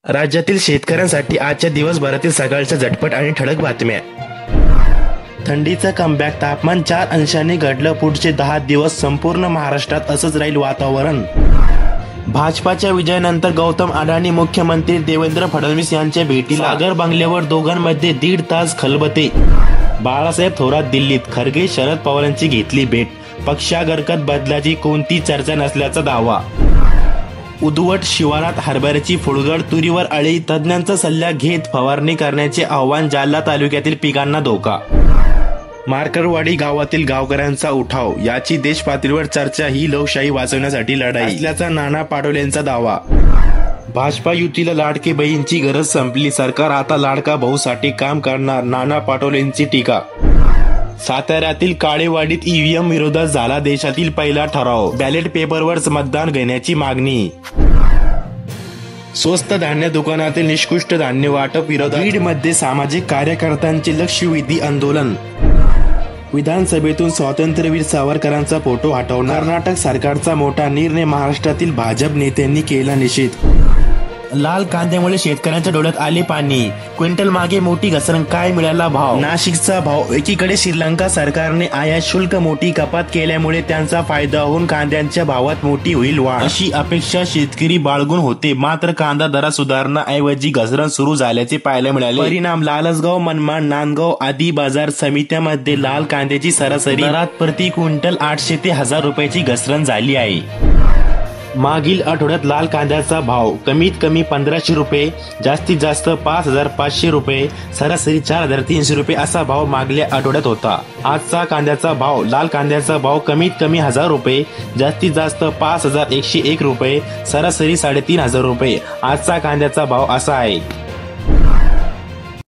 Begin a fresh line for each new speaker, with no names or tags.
राज्यातील शेतकऱ्यांसाठी आजच्या दिवसभरातील सकाळच्या झटपट आणि ठळक बातम्या। थंडीचं कमबॅक, तापमान 4 अंशांनी घटलं। पुढचे 10 दिवस संपूर्ण महाराष्ट्रात असंच राहील वातावरण। भाजपाच्या विजयानंतर गौतम अडाणी मुख्यमंत्री देवेंद्र फडणवीस यांच्या भेटीला सागर बंगल्यावर दोघांमध्ये 1.5 तास खलबते। बाळासाहेब थोरात दिल्लीत, खरगे शरद पवारांची घेतली भेट। पक्षांतर्गत बदलाची कोणती चर्चा नसल्याचा दावा। उदवट शिवारात हरभऱ्याची फुलगड, तुरीवर अळी, तज्ज्ञांचा सल्ला घेत फवारणी करण्याचे आव्हान। जालना तालुक्यातील पिकांना धोका। मार्करवाडी गावातील गावकऱ्यांचा उठाव, याची देश पातळीवर चर्चा। ही लोकशाही वाचवण्यासाठी लढाई असल्याचा नाना पटोलेंचा दावा। भाजपा युतीला लाडकी बहीणची गरज संपली, सरकार आता लाडका भाऊसाठी काम करणार। नाना पटोलेंची टीका। साताऱ्यातील काळेवाडीत ईव्हीएम विरोधात झाला देशातील पहिला ठराव, बॅलेट पेपरवरच मतदान घेण्याची मागणी। स्वस्त धान्य दुकानातील निकृष्ट धान्य वाटप विरोधात बीडमध्ये सामाजिक कार्यकर्त्यांचे लक्षवेधी आंदोलन। विधानसभेतून स्वातंत्र्यवीर सावरकरांचा फोटो हटवणार, कर्नाटक सरकारचा मोठा निर्णय। महाराष्ट्रातील भाजप नेत्यांनी केला निषेध। लाल कांद्यामुळे शेतकऱ्यांच्या डोळ्यात आले पाणी, क्विंटल मागे मोठी घसरण, काय मिळाला भाव? नाशिकचा भाव। एकीकडे श्रीलंका सरकारने आयात शुल्क मोठी कपात केल्यामुळे त्यांचा फायदा होऊन कांद्यांच्या भावात मोठी होईल वाढ, अशी अपेक्षा शेतकरी बाळगून होते। मात्र कांदा दरात सुधारणाऐवजी घसरण सुरू झाल्याचे पाहायला मिळाले। परिणाम, लालसगाव, मनमाड, नांदगाव आदी बाजार समित्यांमध्ये लाल कांद्याची सरासरी दरात प्रति क्विंटल 800 ते 1000 रुपयाची घसरण झाली आहे। मागील आठवड्यात लाल कांद्याचा भाव कमीत कमी 1500 रुपये, जास्तीत जास्त 5500 रुपये, सरासरी 4300 रुपये असा भाव मागल्या आठवड्यात होता। आजचा कांद्याचा भाव, लाल कांद्याचा भाव कमीत कमी 1000 रुपये, जास्तीत जास्त 5101 रुपये, सरासरी 3500 रुपये। आजचा कांद्याचा भाव असा आहे।